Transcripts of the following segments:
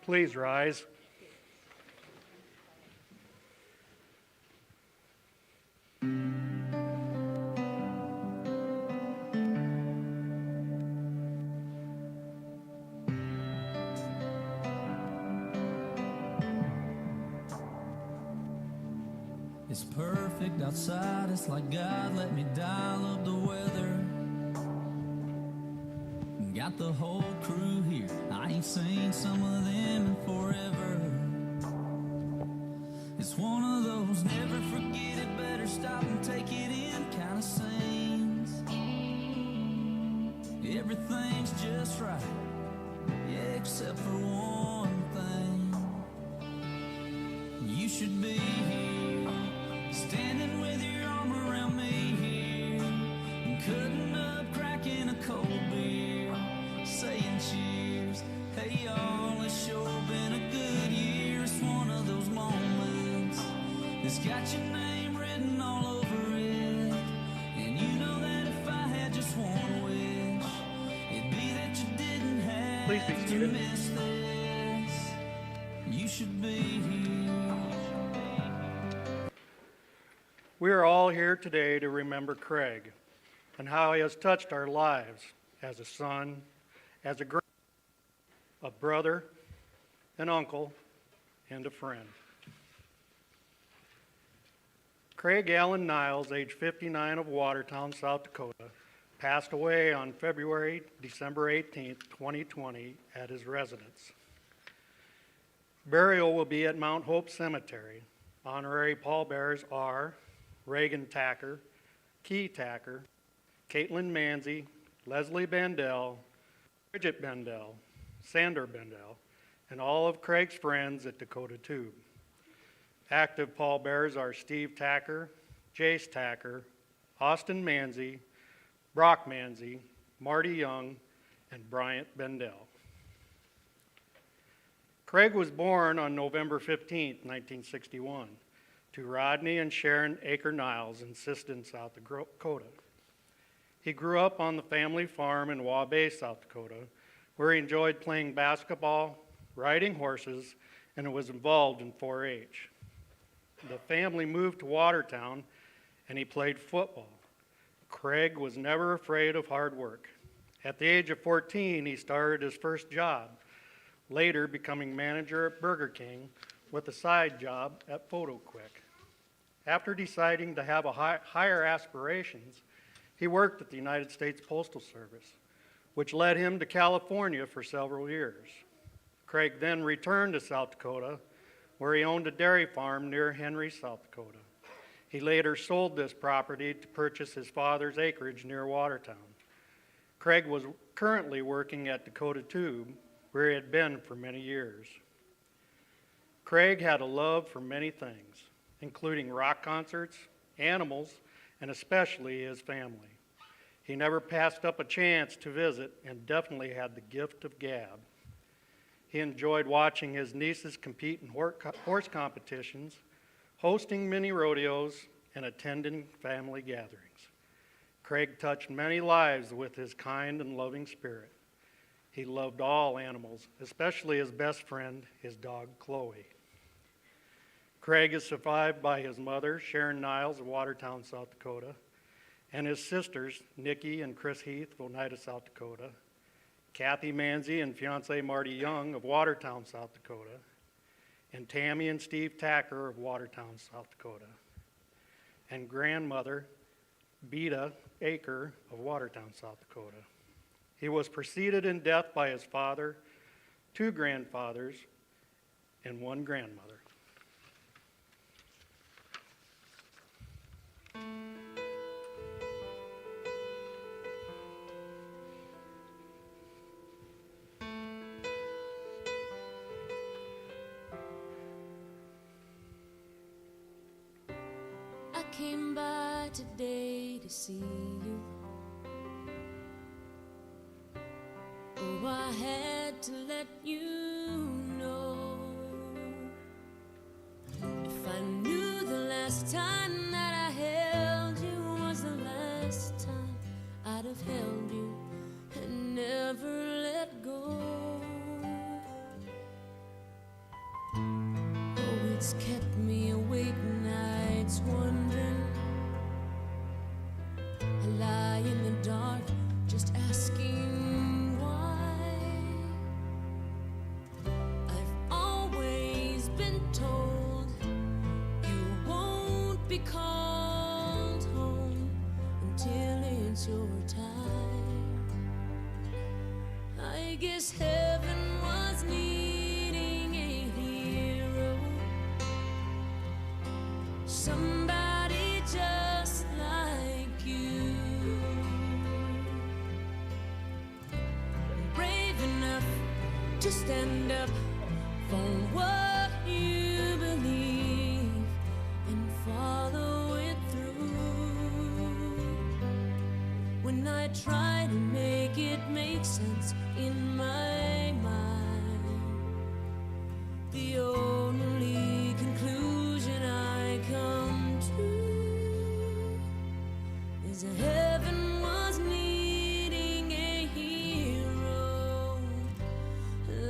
Please rise. It's perfect outside, it's like God let me dial up the weather. Got the whole crew here, I ain't seen some of them in forever. It's one of those never forget it, better stop and take it in kind of scenes. Everything's just right, yeah, except for one thing. You should be here, standing with your arm around me here, and cutting up, cracking a cold beer, saying cheers. Hey y'all, it's sure been a good year. It's one of those moments that's got your name written all over it. And you know that if I had just one wish, it'd be that you didn't have to miss this. You should be here. We are all here today to remember Craig and how he has touched our lives as a son, as a brother, an uncle, and a friend. Craig Allen Niles, age 59, of Watertown, South Dakota, passed away on December 18, 2020, at his residence. Burial will be at Mount Hope Cemetery. Honorary pallbearers are Reagan Tacker, Key Tacker, Caitlin Manzi, Leslie Bendel, Bridget Bendel, Sander Bendel, and all of Craig's friends at Dakota Tube. Active pallbearers are Steve Tacker, Jace Tacker, Austin Manzi, Brock Manzi, Marty Young, and Bryant Bendel. Craig was born on November 15, 1961, to Rodney and Sharon Aker Niles in Siston, South Dakota. He grew up on the family farm in Waubay, South Dakota, where he enjoyed playing basketball, riding horses, and was involved in 4-H. The family moved to Watertown, and he played football. Craig was never afraid of hard work. At the age of 14, he started his first job, later becoming manager at Burger King with a side job at PhotoQuick. After deciding to have higher aspirations, he worked at the United States Postal Service, which led him to California for several years. Craig then returned to South Dakota, where he owned a dairy farm near Henry, South Dakota. He later sold this property to purchase his father's acreage near Watertown. Craig was currently working at Dakota Tube, where he had been for many years. Craig had a love for many things, including rock concerts, animals, and especially his family. He never passed up a chance to visit and definitely had the gift of gab. He enjoyed watching his nieces compete in horse competitions, hosting mini rodeos, and attending family gatherings. Craig touched many lives with his kind and loving spirit. He loved all animals, especially his best friend, his dog, Chloe. Craig is survived by his mother, Sharon Niles of Watertown, South Dakota, and his sisters, Nikki and Chris Heath of Oneida, South Dakota, Kathy Manzi and fiance Marty Young of Watertown, South Dakota, and Tammy and Steve Tacker of Watertown, South Dakota, and grandmother, Beta Aker of Watertown, South Dakota. He was preceded in death by his father, 2 grandfathers, and 1 grandmother. I came by today to see you. Oh, I had to let you know. If I knew the last time that I held you was the last time, I'd have held you. and never let go. lie in the dark, just asking why. I've always been told you won't be called home until it's your time. I guess heaven was needing a hero, somebody just like you, brave enough to stand up for what you believe and follow it through. When I try to make it make sense in my mind, the only conclusion I come to is that heaven was needing a hero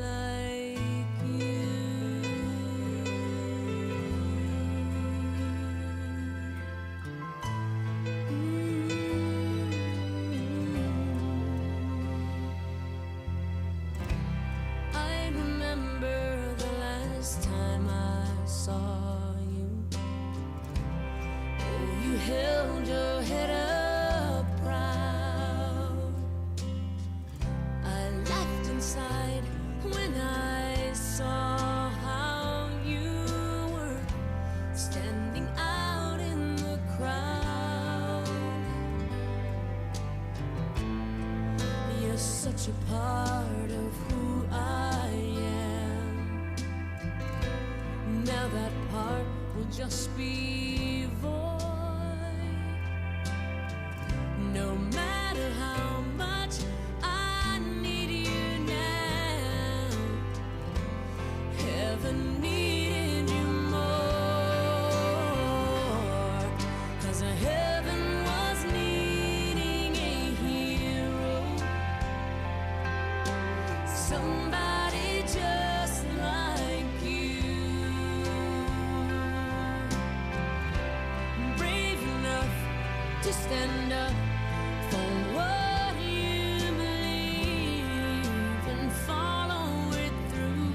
like you. I remember the last time I saw you. Oh, you held your head up proud. I laughed inside when I saw how you were standing out in the crowd. You're such a part of who I am. Now that part will just be void. No matter how much I need you now, heaven needed you more. 'Cause heaven was needing a hero, somebody just like you, brave enough to stand up for what you believe and follow it through.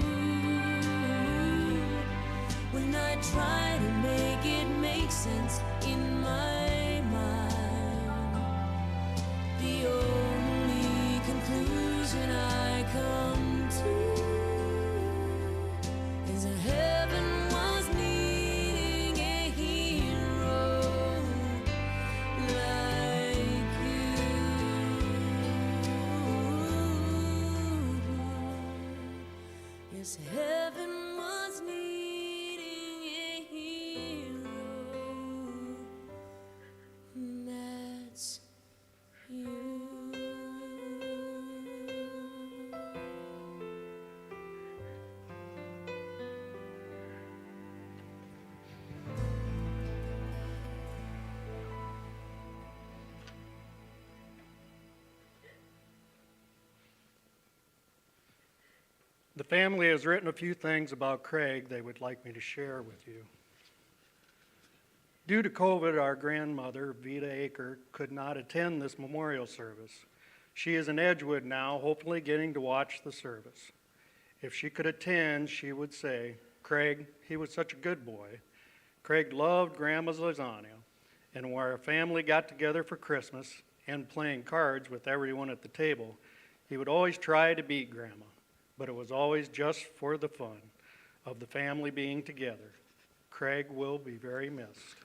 When I try to make it make sense in my mind, the only conclusion I come to is that heaven was needing a hero like you. Yes, heaven was needing a hero, and that's you. The family has written a few things about Craig they would like me to share with you. Due to COVID, our grandmother, Vita Aker, could not attend this memorial service. She is in Edgewood now, hopefully getting to watch the service. If she could attend, she would say, Craig, he was such a good boy. Craig loved Grandma's lasagna, and when our family got together for Christmas and playing cards with everyone at the table, he would always try to beat Grandma, but it was always just for the fun of the family being together. Craig will be very missed.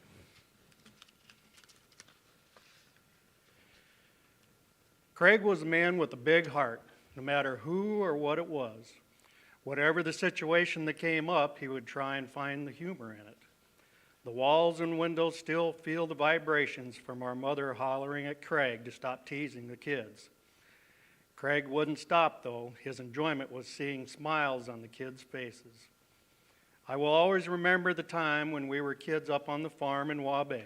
Craig was a man with a big heart, no matter who or what it was. Whatever the situation that came up, he would try and find the humor in it. The walls and windows still feel the vibrations from our mother hollering at Craig to stop teasing the kids. Craig wouldn't stop, though. His enjoyment was seeing smiles on the kids' faces. I will always remember the time when we were kids up on the farm in Waubay.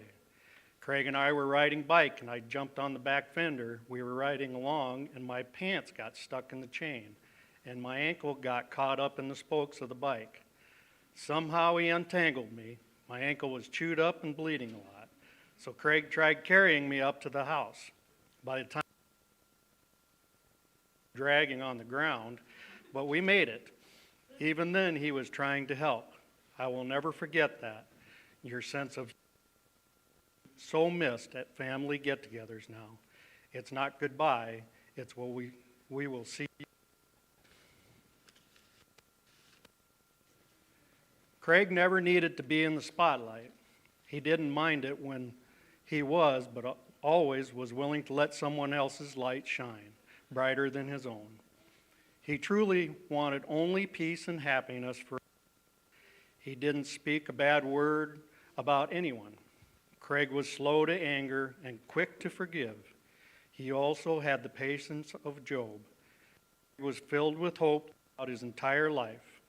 Craig and I were riding bike, and I jumped on the back fender. We were riding along, and my pants got stuck in the chain, and my ankle got caught up in the spokes of the bike. Somehow he untangled me. My ankle was chewed up and bleeding a lot. So Craig tried carrying me up to the house. By the time dragging on the ground, but we made it. Even then, he was trying to help. I will never forget that. Your sense of so missed at family get-togethers now. It's not goodbye, it's what we will see. Craig never needed to be in the spotlight. He didn't mind it when he was, but always was willing to let someone else's light shine brighter than his own. He truly wanted only peace and happiness for. He didn't speak a bad word about anyone. Craig was slow to anger and quick to forgive. He also had the patience of Job. He was filled with hope throughout his entire life.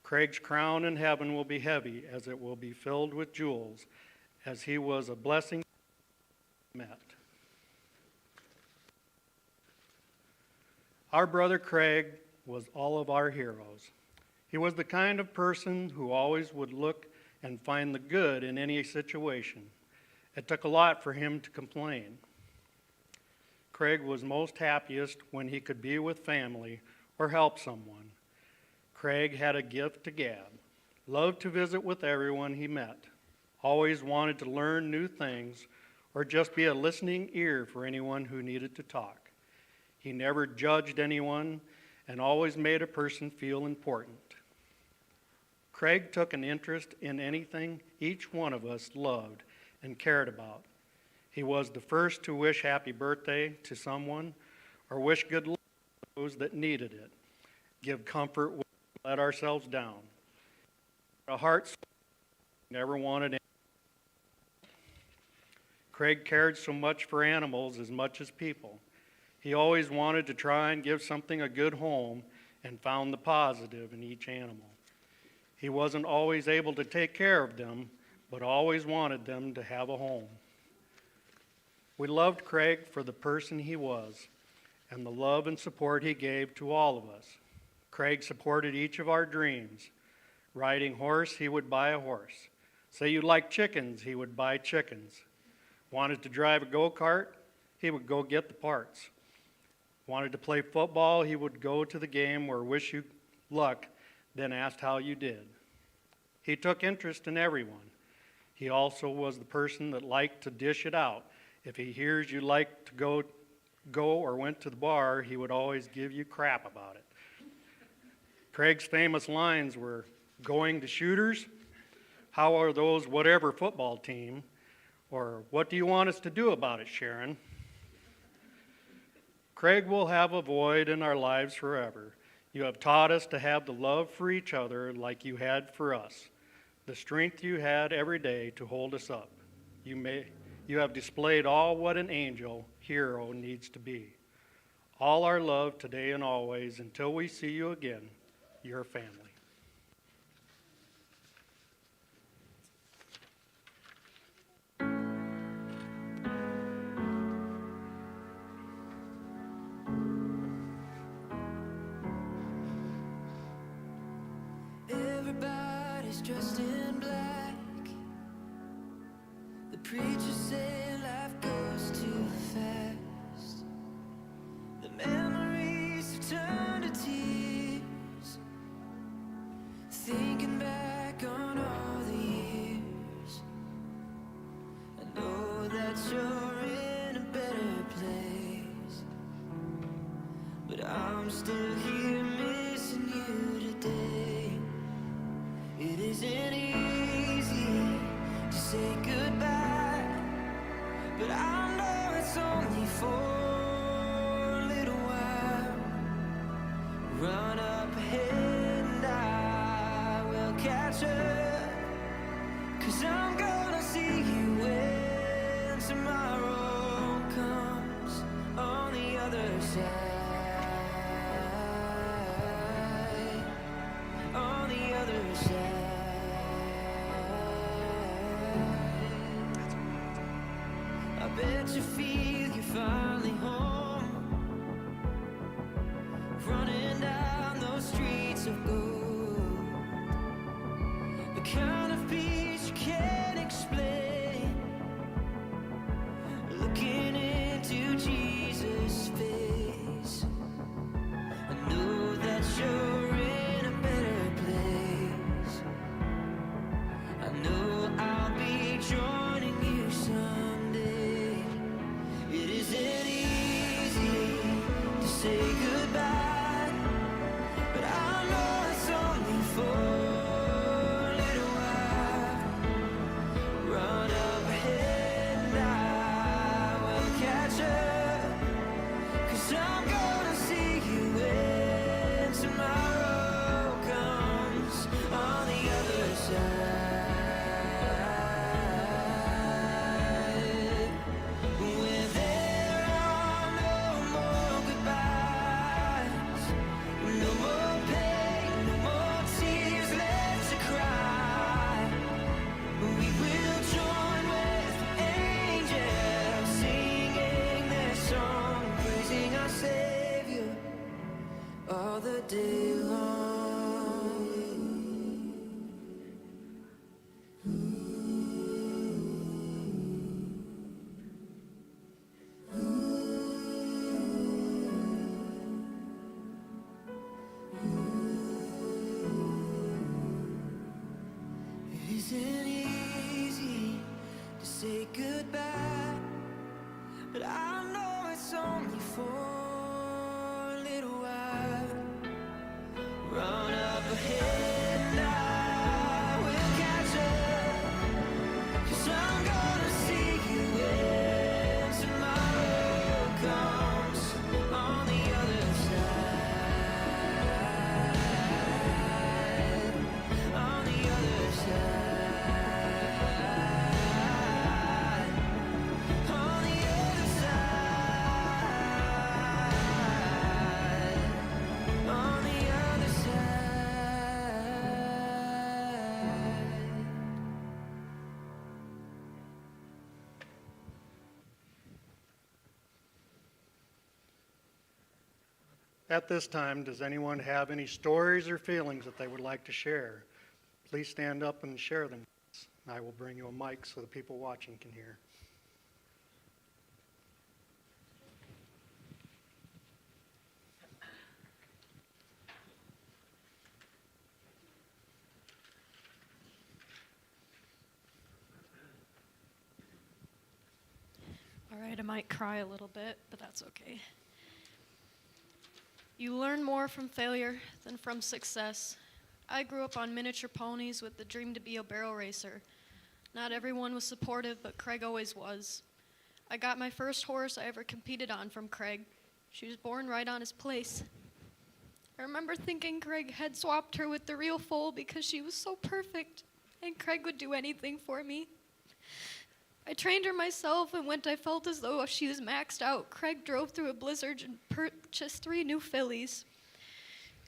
Craig's crown in heaven will be heavy, as it will be filled with jewels, as he was a blessing met. Our brother Craig was all of our heroes. He was the kind of person who always would look and find the good in any situation. It took a lot for him to complain. Craig was most happiest when he could be with family or help someone. Craig had a gift to gab, loved to visit with everyone he met, always wanted to learn new things or just be a listening ear for anyone who needed to talk. He never judged anyone and always made a person feel important. Craig took an interest in anything each one of us loved and cared about. He was the first to wish happy birthday to someone or wish good luck to those that needed it, give comfort when we let ourselves down. A heart never wanted anything. Craig cared so much for animals as much as people. He always wanted to try and give something a good home and found the positive in each animal. He wasn't always able to take care of them, but always wanted them to have a home. We loved Craig for the person he was and the love and support he gave to all of us. Craig supported each of our dreams. Riding horse, he would buy a horse. Say you liked chickens, he would buy chickens. Wanted to drive a go-kart, he would go get the parts. Wanted to play football, he would go to the game or wish you luck, then asked how you did. He took interest in everyone. He also was the person that liked to dish it out. If he hears you like to go or went to the bar, he would always give you crap about it. Craig's famous lines were, "Going to Shooters? How are those whatever football team?" Or, "What do you want us to do about it, Sharon?" Craig will have a void in our lives forever. You have taught us to have the love for each other like you had for us, the strength you had every day to hold us up. You have displayed all what an angel, hero needs to be. All our love today and always until we see you again, your family. Everybody's dressed in black. The preacher said life goes too fast. The memories have turned to tears, thinking back on all the years. I know that you're in a better place, but I'm still here missing you today. It isn't easy to say goodbye, but I know it's only for a little while. Run up ahead and I will catch up, 'cause I'm gonna see you when tomorrow comes on the other side. On the other side. I bet you feel you're finally home, running down those streets of gold, the kind of peace you can't explain, for a little while. Run up ahead and I will catch up, 'cause I'm gonna see you when tomorrow comes on the other side, on the other side, on the other side, on the other side. At this time, does anyone have any stories or feelings that they would like to share? Please stand up and share them. I will bring you a mic so the people watching can hear. All right, I might cry a little bit, but that's okay. You learn more from failure than from success. I grew up on miniature ponies with the dream to be a barrel racer. Not everyone was supportive, but Craig always was. I got my first horse I ever competed on from Craig. She was born right on his place. I remember thinking Craig had swapped her with the real foal because she was so perfect, and Craig would do anything for me. I trained her myself, and when I felt as though she was maxed out, Craig drove through a blizzard and purchased 3 new fillies.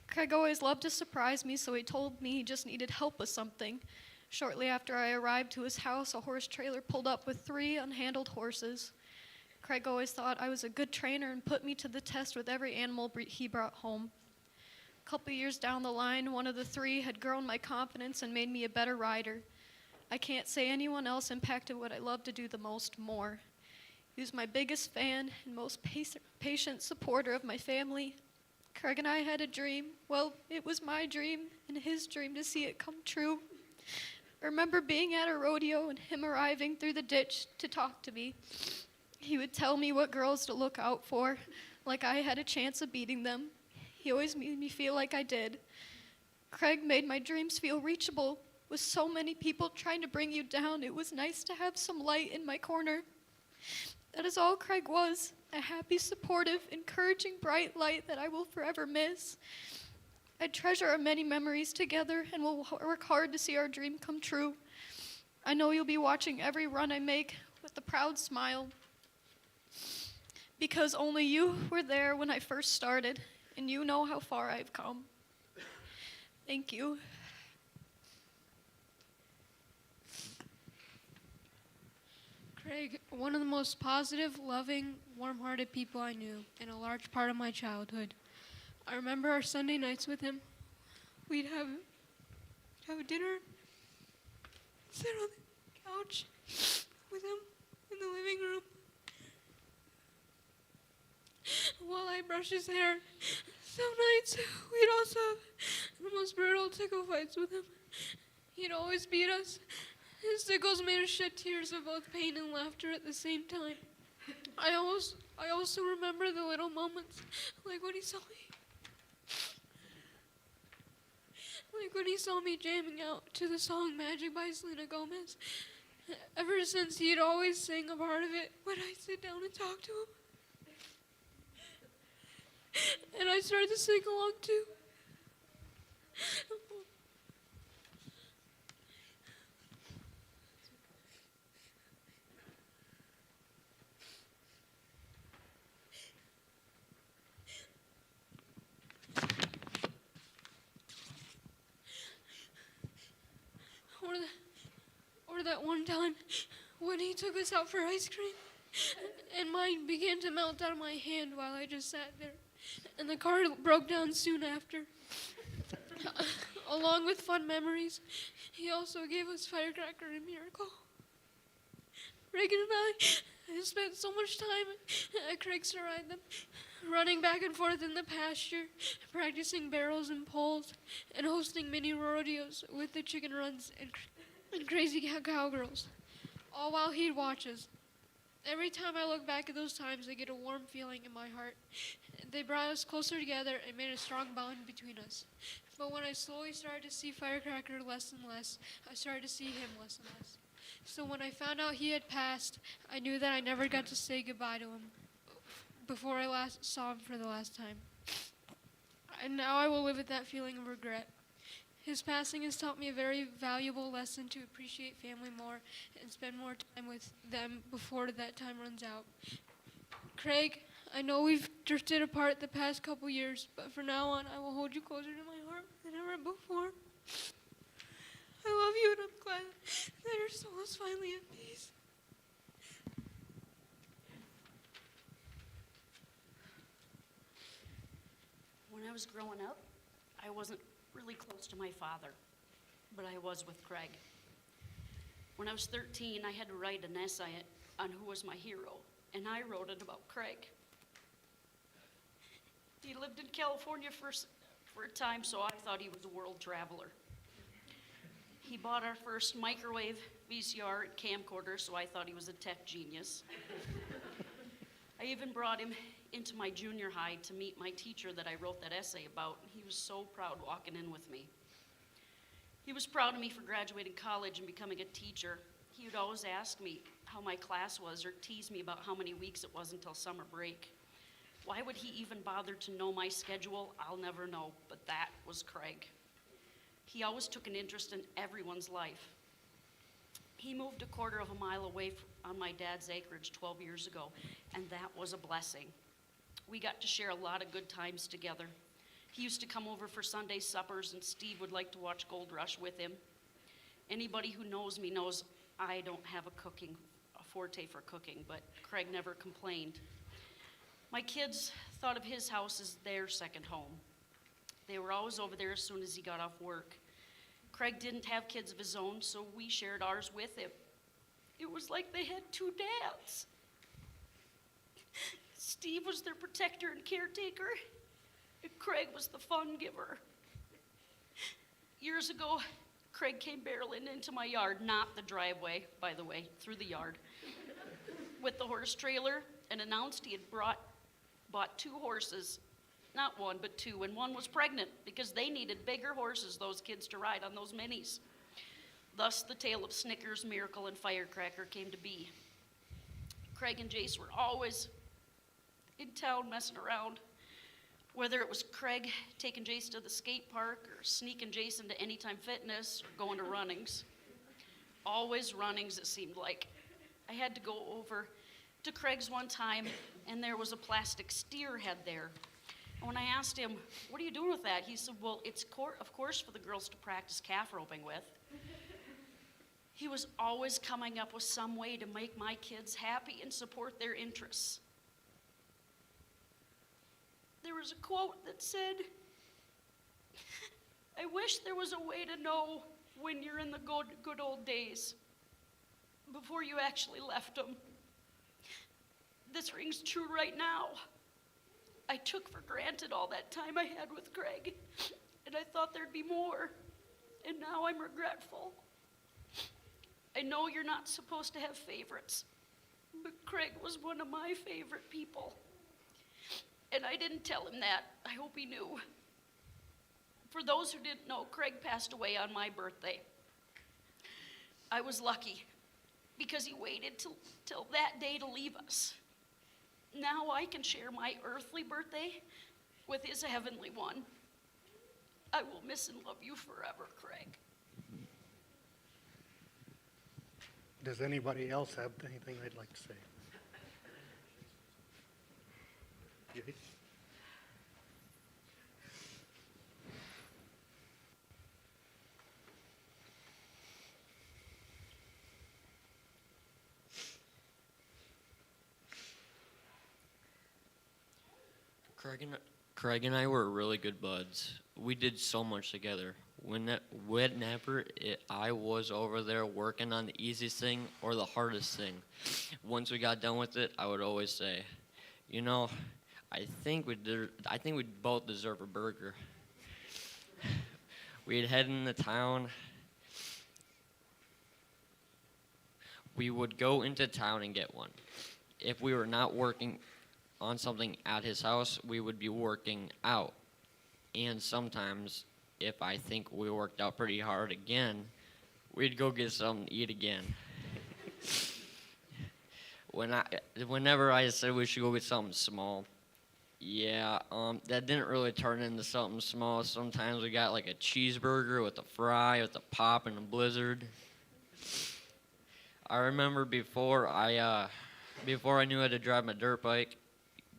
Craig always loved to surprise me, so he told me he just needed help with something. Shortly after I arrived to his house, a horse trailer pulled up with 3 unhandled horses. Craig always thought I was a good trainer and put me to the test with every animal he brought home. A couple years down the line, one of the 3 had grown my confidence and made me a better rider. I can't say anyone else impacted what I love to do the most more. He was my biggest fan and most patient supporter of my family. Craig and I had a dream. Well, it was my dream and his dream to see it come true. I remember being at a rodeo and him arriving through the ditch to talk to me. He would tell me what girls to look out for, like I had a chance of beating them. He always made me feel like I did. Craig made my dreams feel reachable. With so many people trying to bring you down, it was nice to have some light in my corner. That is all Craig was, a happy, supportive, encouraging, bright light that I will forever miss. I treasure our many memories together and will work hard to see our dream come true. I know you'll be watching every run I make with a proud smile, because only you were there when I first started, and you know how far I've come. Thank you. Craig, one of the most positive, loving, warm-hearted people I knew, and a large part of my childhood. I remember our Sunday nights with him. We'd have dinner, sit on the couch with him in the living room while I brush his hair. Some nights we'd also have the most brutal tickle fights with him. He'd always beat us. His tickles made us shed tears of both pain and laughter at the same time. I also remember the little moments, like when he saw me jamming out to the song Magic by Selena Gomez. Ever since, he'd always sing a part of it when I sit down and talk to him. And I started to sing along too. Or that one time when he took us out for ice cream and mine began to melt out of my hand while I just sat there, and the car broke down soon after. Along with fun memories, he also gave us Firecracker and Miracle. Reagan and I spent so much time at Craig's to ride them, running back and forth in the pasture, practicing barrels and poles, and hosting mini rodeos with the chicken runs and crazy cowgirls, all while he'd watch us. Every time I look back at those times, I get a warm feeling in my heart. They brought us closer together and made a strong bond between us. But when I slowly started to see Firecracker less and less, I started to see him less and less. So when I found out he had passed, I knew that I never got to say goodbye to him before I last saw him for the last time. And now I will live with that feeling of regret. His passing has taught me a very valuable lesson to appreciate family more and spend more time with them before that time runs out. Craig, I know we've drifted apart the past couple years, but from now on, I will hold you closer to my heart than ever before. I love you, and I'm glad that your soul is finally at peace. When I was growing up, I wasn't really close to my father, but I was with Craig. When I was 13, I had to write an essay on who was my hero, and I wrote it about Craig. He lived in California for a time, so I thought he was a world traveler. He bought our first microwave VCR and camcorder, so I thought he was a tech genius. I even brought him into my junior high to meet my teacher that I wrote that essay about. He was so proud walking in with me. He was proud of me for graduating college and becoming a teacher. He would always ask me how my class was or tease me about how many weeks it was until summer break. Why would he even bother to know my schedule? I'll never know, but that was Craig. He always took an interest in everyone's life. He moved a quarter of a mile away on my dad's acreage 12 years ago, and that was a blessing. We got to share a lot of good times together. He used to come over for Sunday suppers, and Steve would like to watch Gold Rush with him. Anybody who knows me knows I don't have a forte for cooking, but Craig never complained. My kids thought of his house as their second home. They were always over there as soon as he got off work. Craig didn't have kids of his own, so we shared ours with him. It was like they had two dads. Steve was their protector and caretaker, and Craig was the fun giver. Years ago, Craig came barreling into my yard, not the driveway, by the way, through the yard, with the horse trailer, and announced he had bought 2 horses. Not one, but 2, and one was pregnant because they needed bigger horses, those kids, to ride on those minis. Thus, the tale of Snickers, Miracle, and Firecracker came to be. Craig and Jace were always in town messing around, whether it was Craig taking Jace to the skate park or sneaking Jace into Anytime Fitness or going to runnings. Always runnings, it seemed like. I had to go over to Craig's one time, and there was a plastic steer head there. And when I asked him, "What are you doing with that?" He said, "Well, it's of course for the girls to practice calf roping with." He was always coming up with some way to make my kids happy and support their interests. There was a quote that said, "I wish there was a way to know when you're in the good old days before you actually left them." This rings true right now. I took for granted all that time I had with Craig, and I thought there'd be more, and now I'm regretful. I know you're not supposed to have favorites, but Craig was one of my favorite people. And I didn't tell him that. I hope he knew. For those who didn't know, Craig passed away on my birthday. I was lucky because he waited till that day to leave us. Now I can share my earthly birthday with his heavenly one. I will miss and love you forever, Craig. Does anybody else have anything they'd like to say? Jace? Craig and I were really good buds. We did so much together. Whenever I was over there working on the easiest thing or the hardest thing, once we got done with it, I would always say, "You know, I think we both deserve a burger." We'd head into town. We would go into town and get one. if we were not working on something at his house, we would be working out. And sometimes, if I think we worked out pretty hard again, we'd go get something to eat again. Whenever I said we should go get something small, that didn't really turn into something small. Sometimes we got like a cheeseburger with a fry, with a pop and a blizzard. I remember before I knew how to drive my dirt bike,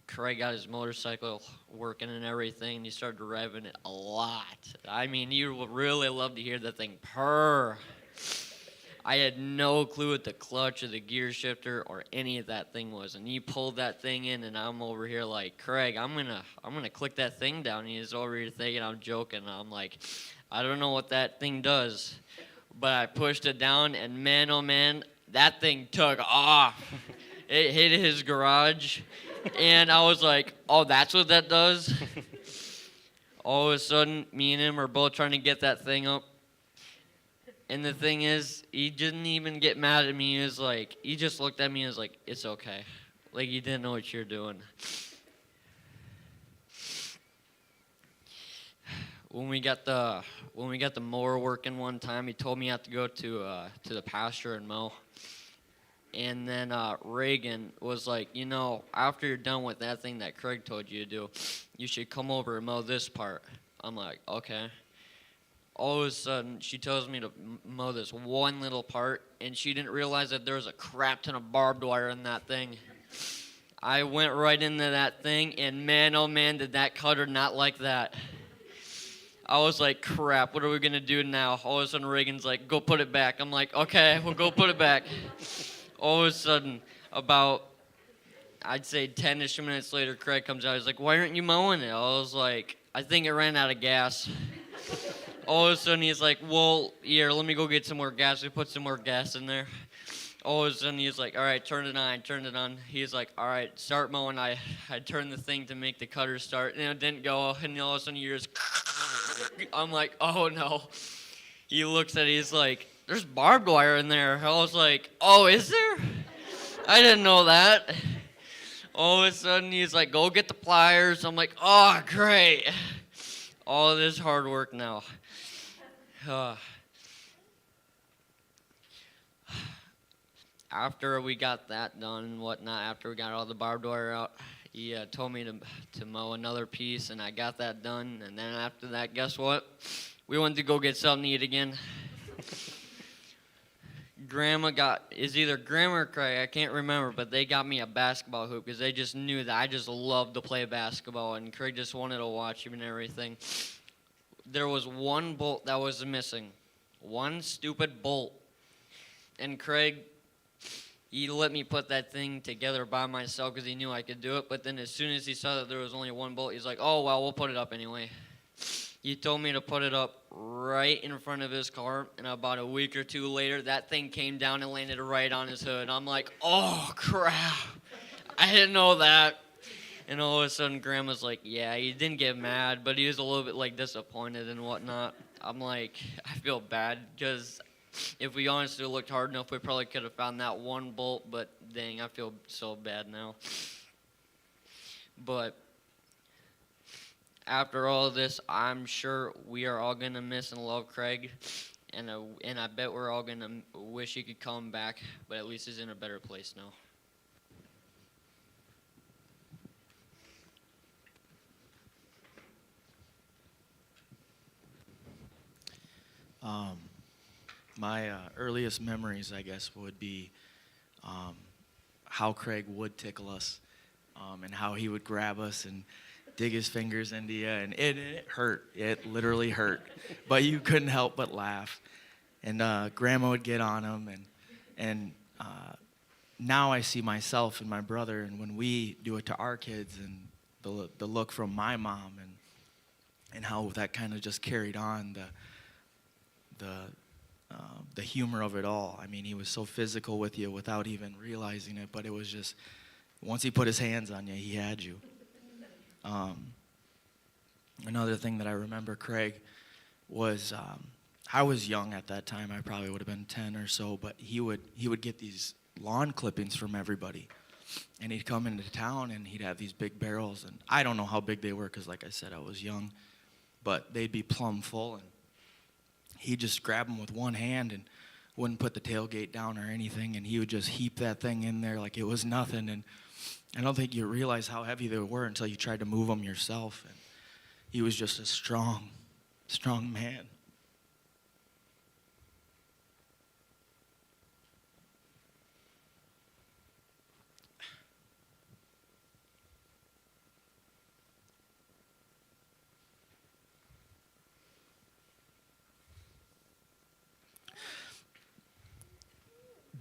Craig got his motorcycle working and everything, and he started revving it a lot. I mean, you would really love to hear the thing purr. I had no clue what the clutch or the gear shifter or any of that thing was, and he pulled that thing in, and I'm over here like, Craig, I'm gonna click that thing down. And he's over here thinking I'm joking. I'm like, I don't know what that thing does, but I pushed it down, and man, oh man, that thing took off. It hit his garage, and I was like, oh, that's what that does? All of a sudden, me and him are both trying to get that thing up. And the thing is, he didn't even get mad at me. He just looked at me and was like, it's okay. Like, you didn't know what you're doing. When we got the mower working one time, he told me I had to go to the pasture and mow. And then Reagan was like, after you're done with that thing that Craig told you to do, you should come over and mow this part. I'm like, okay. All of a sudden, she tells me to mow this one little part, and she didn't realize that there was a crap ton of barbed wire in that thing. I went right into that thing, and man, oh man, did that cutter not like that. I was like, crap, what are we going to do now? All of a sudden, Reagan's like, go put it back. I'm like, okay, we'll go put it back. All of a sudden, about, I'd say 10-ish minutes later, Craig comes out. He's like, why aren't you mowing it? I was like, I think it ran out of gas. All of a sudden, he's like, well, here, let me go get some more gas. We put some more gas in there. All of a sudden, he's like, all right, turn it on. He's like, all right, start mowing. I turned the thing to make the cutter start, and it didn't go. And all of a sudden, you just, I'm like, oh, no. He looks at it, he's like, there's barbed wire in there. I was like, oh, is there? I didn't know that. All of a sudden, he's like, go get the pliers. I'm like, oh, great. All of this hard work now. After we got that done and whatnot, after we got all the barbed wire out, he told me to mow another piece, and I got that done. And then after that, guess what? We went to go get something to eat again. Is either Grandma or Craig, I can't remember, but they got me a basketball hoop because they just knew that I just loved to play basketball, and Craig just wanted to watch him and everything. There was one bolt that was missing. One stupid bolt. And Craig, he let me put that thing together by myself because he knew I could do it, but then as soon as he saw that there was only one bolt, he's like, oh, well, we'll put it up anyway. He told me to put it up right in front of his car, and about a week or two later, that thing came down and landed right on his hood. I'm like, oh, crap. I didn't know that. And all of a sudden, Grandma's like, yeah, he didn't get mad, but he was a little bit, disappointed and whatnot. I'm like, I feel bad, because if we honestly looked hard enough, we probably could have found that one bolt, but dang, I feel so bad now. But after all of this, I'm sure we are all going to miss and love Craig, and I bet we're all going to wish he could come back, but at least he's in a better place now. My earliest memories, I guess, would be how Craig would tickle us, and how he would grab us and dig his fingers into you, and it hurt. It literally hurt, but you couldn't help but laugh. And Grandma would get on him, and now I see myself and my brother, and when we do it to our kids, and the look from my mom, and how that kind of just carried on the humor of it all. I mean, he was so physical with you without even realizing it, but it was just, once he put his hands on you, he had you. Another thing that I remember, Craig, was I was young at that time. I probably would have been 10 or so, but he would get these lawn clippings from everybody. And he'd come into town, and he'd have these big barrels. And I don't know how big they were because, like I said, I was young. But they'd be plumb full. And he'd just grab them with one hand and wouldn't put the tailgate down or anything. And he would just heap that thing in there like it was nothing. And I don't think you realize how heavy they were until you tried to move them yourself. And he was just a strong, strong man.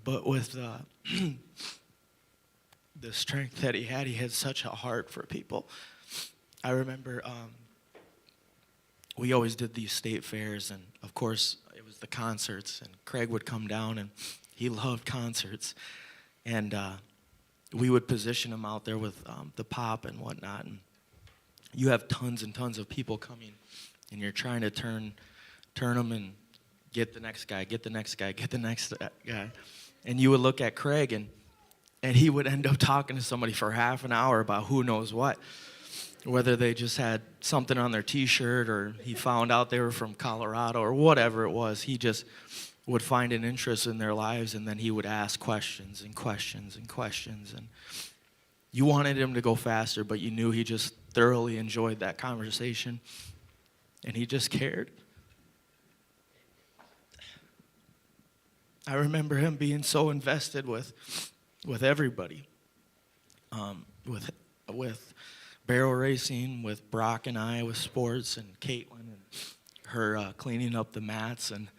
But with the strength that he had such a heart for people. I remember we always did these state fairs, and of course it was the concerts, and Craig would come down, and he loved concerts. And we would position him out there with the pop and whatnot. And you have tons and tons of people coming, and you're trying to turn them and get the next guy, get the next guy, get the next guy. And you would look at Craig, and he would end up talking to somebody for half an hour about who knows what. Whether they just had something on their T-shirt, or he found out they were from Colorado, or whatever it was. He just would find an interest in their lives, and then he would ask questions and questions and questions. And you wanted him to go faster, but you knew he just thoroughly enjoyed that conversation, and he just cared. I remember him being so invested with everybody, with barrel racing, with Brock and I, with sports, and Caitlin and her cleaning up the mats and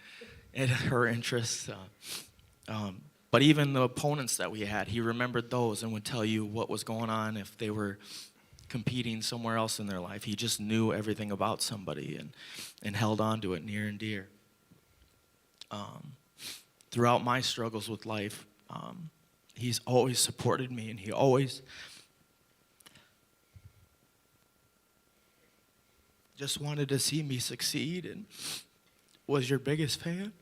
her interests. But even the opponents that we had, he remembered those and would tell you what was going on if they were competing somewhere else in their life. He just knew everything about somebody and held on to it near and dear. Throughout my struggles with life, he's always supported me, and he always just wanted to see me succeed and was your biggest fan.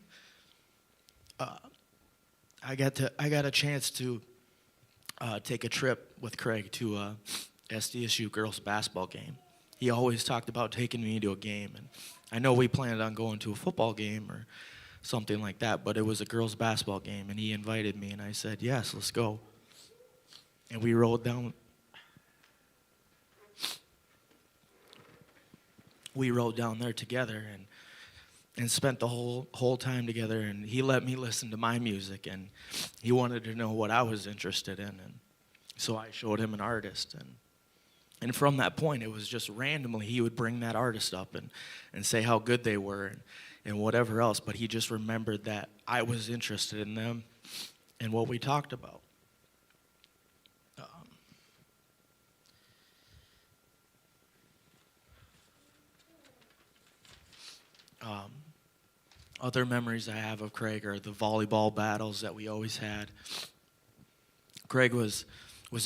I got a chance to take a trip with Craig to a SDSU girls basketball game. He always talked about taking me to a game, and I know we planned on going to a football game or something like that, but it was a girls' basketball game, and he invited me, and I said, yes, let's go. And we rode down there together and spent the whole time together, and he let me listen to my music, and he wanted to know what I was interested in, and so I showed him an artist, and from that point, it was just randomly he would bring that artist up and say how good they were and whatever else, but he just remembered that I was interested in them and what we talked about. Other memories I have of Craig are the volleyball battles that we always had. Craig was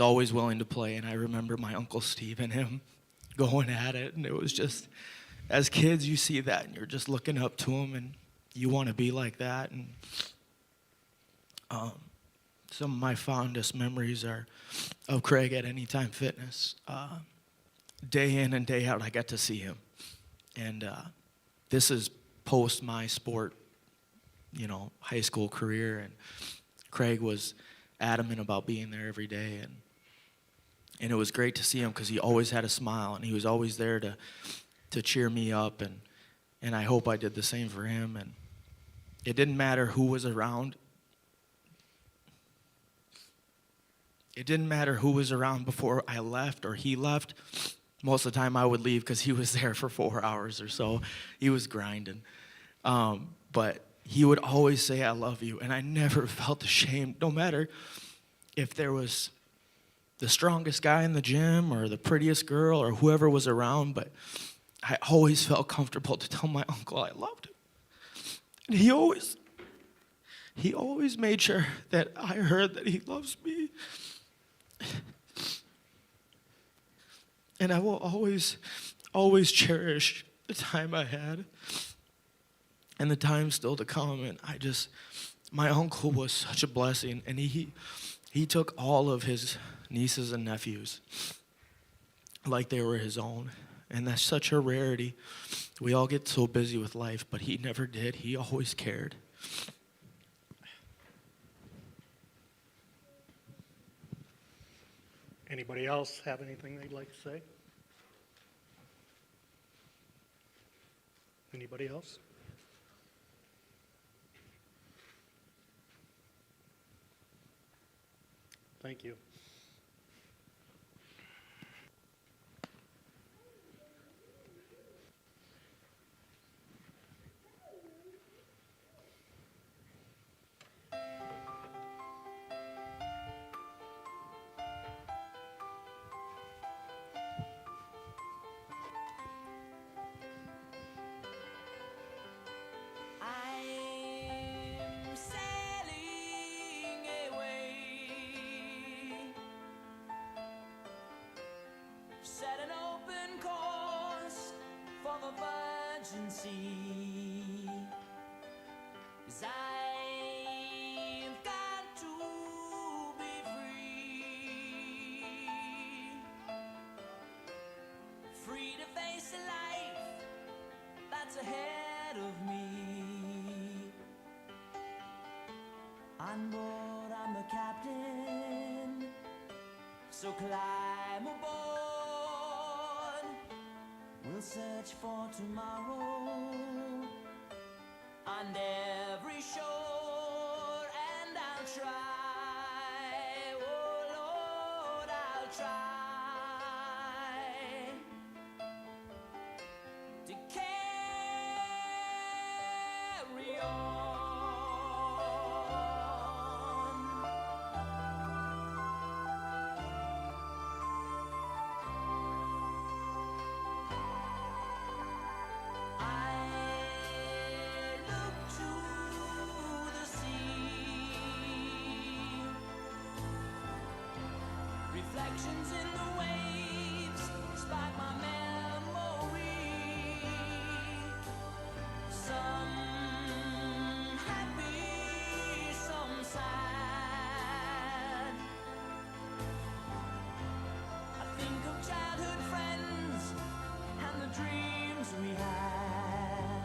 always willing to play, and I remember my Uncle Steve and him going at it, and it was just, as kids, you see that, and you're just looking up to him, and you want to be like that. And some of my fondest memories are of Craig at Anytime Fitness. Day in and day out, I got to see him. And this is post my sport, high school career, and Craig was adamant about being there every day, and it was great to see him because he always had a smile, and he was always there to cheer me up, and I hope I did the same for him. And it didn't matter who was around. It didn't matter who was around before I left or he left. Most of the time I would leave because he was there for 4 hours or so. He was grinding. But he would always say, I love you. And I never felt ashamed, no matter if there was the strongest guy in the gym or the prettiest girl or whoever was around. But I always felt comfortable to tell my uncle I loved him. And he always made sure that I heard that he loves me. And I will always cherish the time I had and the time still to come. And my uncle was such a blessing. And He took all of his nieces and nephews like they were his own. And that's such a rarity. We all get so busy with life, but he never did. He always cared. Anybody else have anything they'd like to say? Anybody else? Thank you. I'm sailing away, set an open course for the virgin sea. 'Cause I've got to be free to face a life that's ahead of me. On board, I'm the captain, so climb aboard. We'll search for tomorrow on every shore, and I'll try, oh Lord, I'll try to carry on. I look to the sea, reflections in the waves spark my memory. Some happy, some sad. I think of childhood friends and the dreams we had.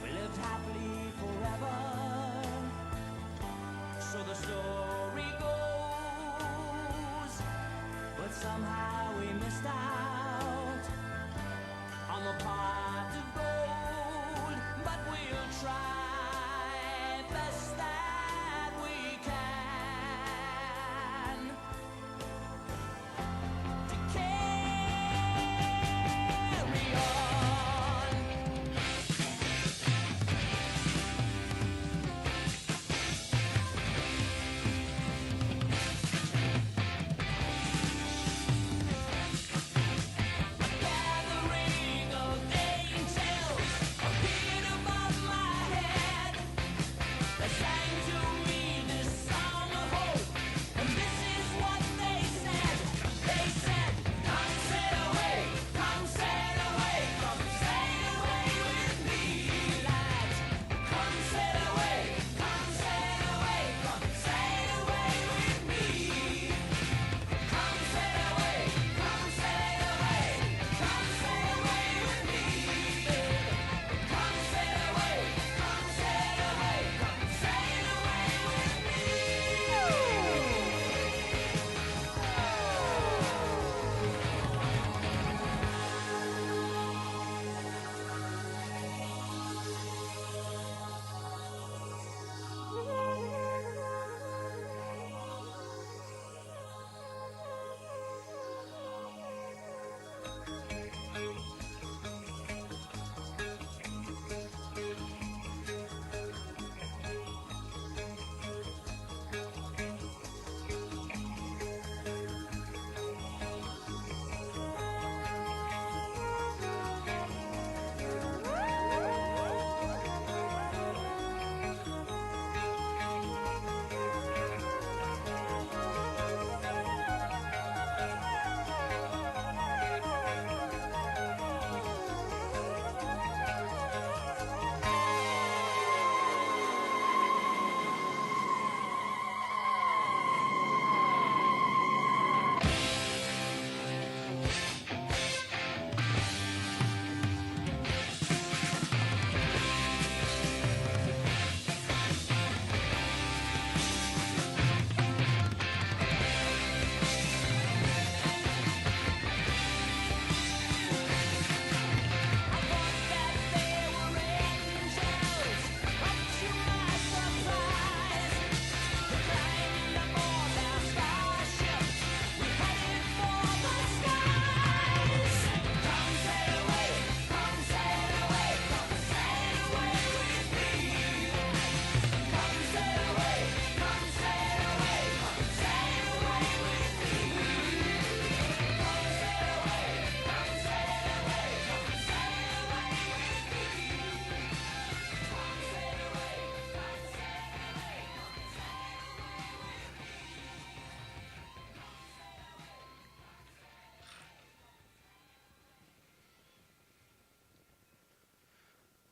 We lived happily forever, so the story goes. But somehow we missed out on the pot of gold. But we'll try best that we can to carry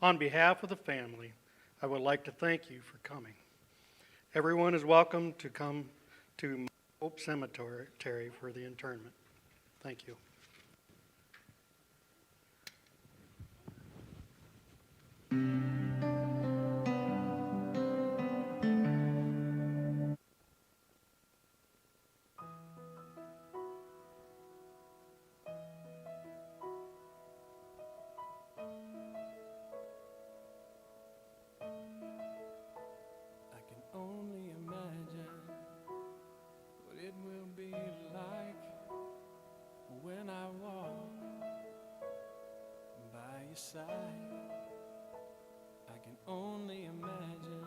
On behalf of the family, I would like to thank you for coming. Everyone is welcome to come to Hope Cemetery for the internment. Thank you. I can only imagine what it will be like when I walk by your side. I can only imagine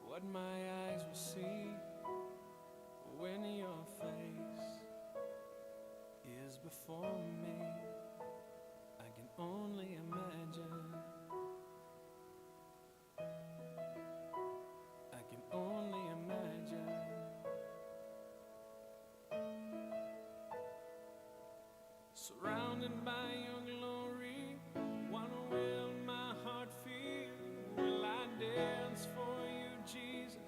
what my eyes will see when your face is before me. I can only imagine. I can only imagine. Surrounded by your glory, what will my heart feel? Will I dance for you, Jesus?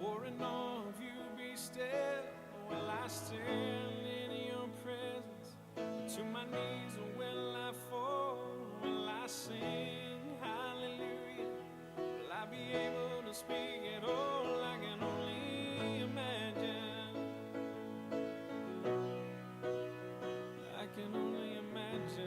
Or in awe of you be still? Will I stand in your presence? To my knees, or will I fall? Will I sing hallelujah? Will I be able to speak at all? I can only imagine. I can only imagine.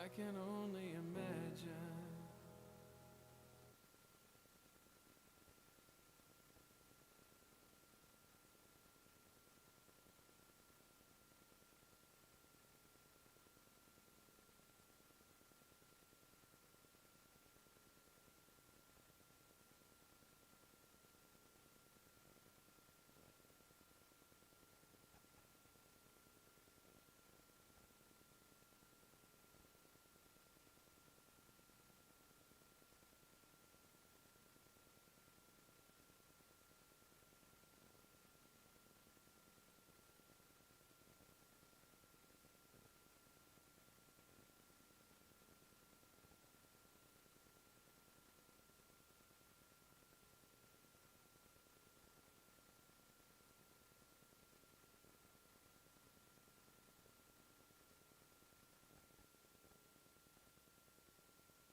I can only